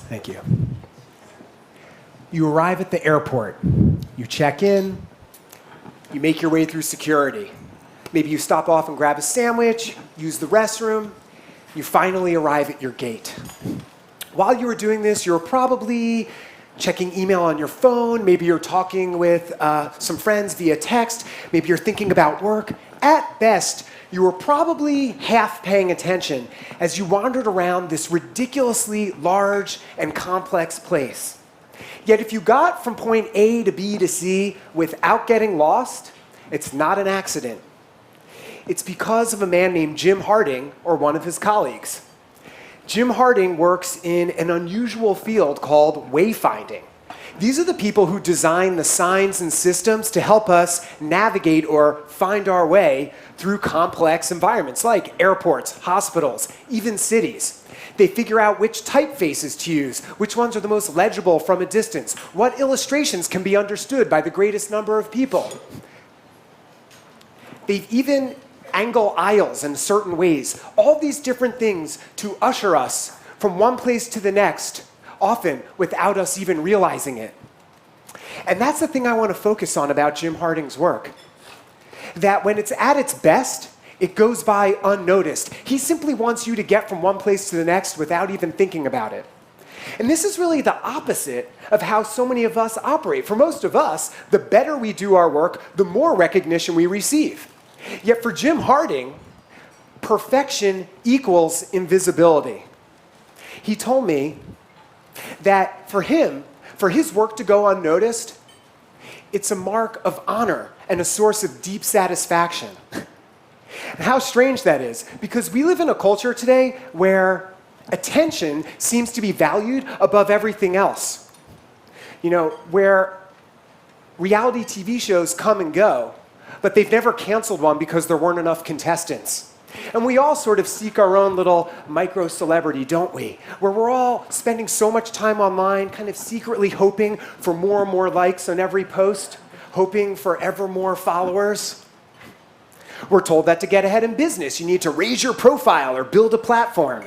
Thank you. You arrive at the airport. You check in. You make your way through security. Maybe you stop off and grab a sandwich, use the restroom. You finally arrive at your gate. While you were doing this, you were probably checking email on your phone. Maybe you're talking with some friends via text. Maybe you're thinking about work. At best, you were probably half paying attention as you wandered around this ridiculously large and complex place. Yet if you got from point A to B to C without getting lost, it's not an accident. It's because of a man named Jim Harding, or one of his colleagues. Jim Harding works in an unusual field called wayfinding. These are the people who design the signs and systems to help us navigate or find our way through complex environments like airports, hospitals, even cities. They figure out which typefaces to use, which ones are the most legible from a distance, what illustrations can be understood by the greatest number of people. They even angle aisles in certain ways. All these different things to usher us from one place to the next, often without us even realizing it. And that's the thing I want to focus on about Jim Harding's work. That when it's at its best, it goes by unnoticed. He simply wants you to get from one place to the next without even thinking about it. And this is really the opposite of how so many of us operate. For most of us, the better we do our work, the more recognition we receive. Yet for Jim Harding, perfection equals invisibility. He told me that for him, for his work to go unnoticed, it's a mark of honor and a source of deep satisfaction. And how strange that is, because we live in a culture today where attention seems to be valued above everything else. You know, where reality TV shows come and go, but they've never canceled one because there weren't enough contestants. And we all sort of seek our own little micro-celebrity, don't we? Where we're all spending so much time online, kind of secretly hoping for more and more likes on every post, hoping for ever more followers. We're told that to get ahead in business, you need to raise your profile or build a platform.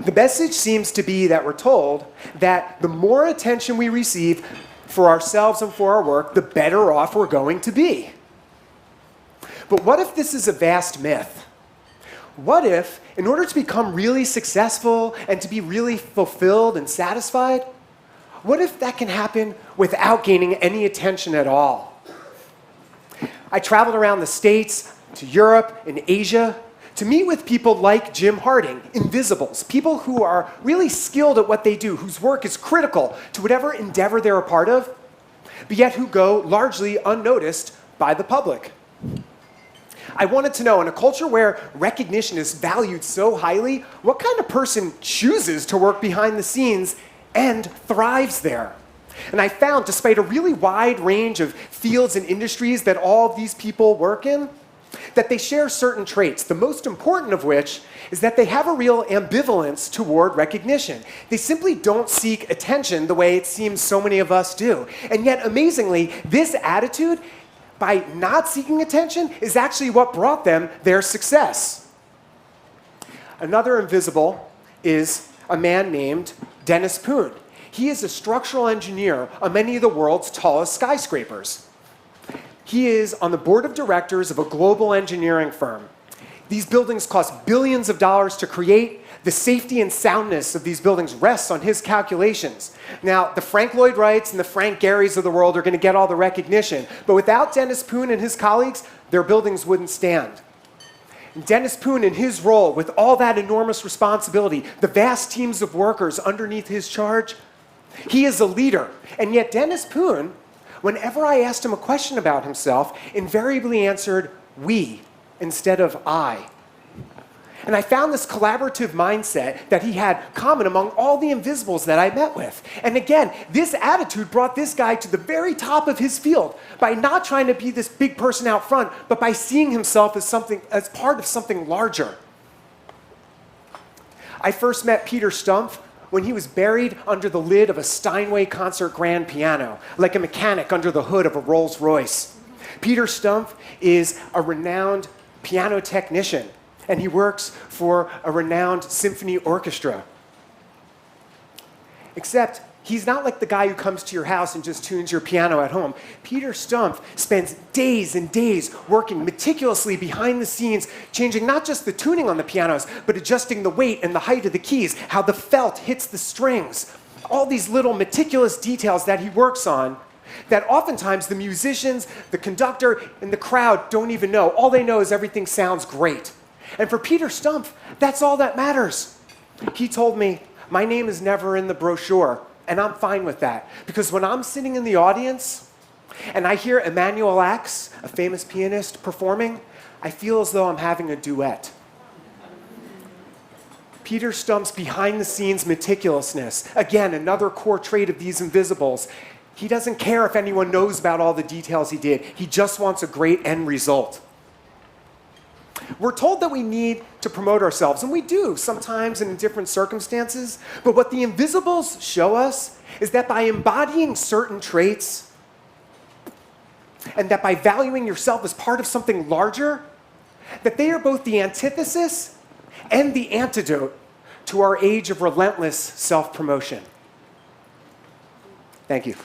The message seems to be that we're told that the more attention we receive for ourselves and for our work, the better off we're going to be. But what if this is a vast myth? What if, in order to become really successful and to be really fulfilled and satisfied, what if that can happen without gaining any attention at all? I traveled around the States, to Europe, and Asia, to meet with people like Jim Harding, invisibles, people who are really skilled at what they do, whose work is critical to whatever endeavor they're a part of, but yet who go largely unnoticed by the public. I wanted to know, in a culture where recognition is valued so highly, what kind of person chooses to work behind the scenes and thrives there? And I found, despite a really wide range of fields and industries that all of these people work in, that they share certain traits, the most important of which is that they have a real ambivalence toward recognition. They simply don't seek attention the way it seems so many of us do. And yet, amazingly, this attitude, by not seeking attention, is actually what brought them their success. Another invisible is a man named Dennis Poon. He is a structural engineer on many of the world's tallest skyscrapers. He is on the board of directors of a global engineering firm. These buildings cost billions of dollars to create. The safety and soundness of these buildings rests on his calculations. Now, the Frank Lloyd Wrights and the Frank Garys of the world are going to get all the recognition, but without Dennis Poon and his colleagues, their buildings wouldn't stand. And Dennis Poon, in his role, with all that enormous responsibility, the vast teams of workers underneath his charge, he is a leader. And yet Dennis Poon, whenever I asked him a question about himself, invariably answered we instead of I. And I found this collaborative mindset that he had common among all the invisibles that I met with. And again, this attitude brought this guy to the very top of his field by not trying to be this big person out front, but by seeing himself as part of something larger. I first met Peter Stumpf when he was buried under the lid of a Steinway concert grand piano, like a mechanic under the hood of a Rolls Royce. Peter Stumpf is a renowned piano technician. and he works for a renowned symphony orchestra. Except he's not like the guy who comes to your house and just tunes your piano at home. Peter Stumpf spends days and days working meticulously behind the scenes, changing not just the tuning on the pianos, but adjusting the weight and the height of the keys, how the felt hits the strings. All these little meticulous details that he works on that oftentimes the musicians, the conductor, and the crowd don't even know. All they know is everything sounds great. And for Peter Stumpf, that's all that matters. He told me, my name is never in the brochure, and I'm fine with that. Because when I'm sitting in the audience and I hear Emanuel Ax, a famous pianist, performing, I feel as though I'm having a duet. Peter Stumpf's behind-the-scenes meticulousness, again, another core trait of these invisibles. He doesn't care if anyone knows about all the details he did. He just wants a great end result. We're told that we need to promote ourselves, and we do sometimes in different circumstances. But what the invisibles show us is that by embodying certain traits, and that by valuing yourself as part of something larger, that they are both the antithesis and the antidote to our age of relentless self-promotion. Thank you.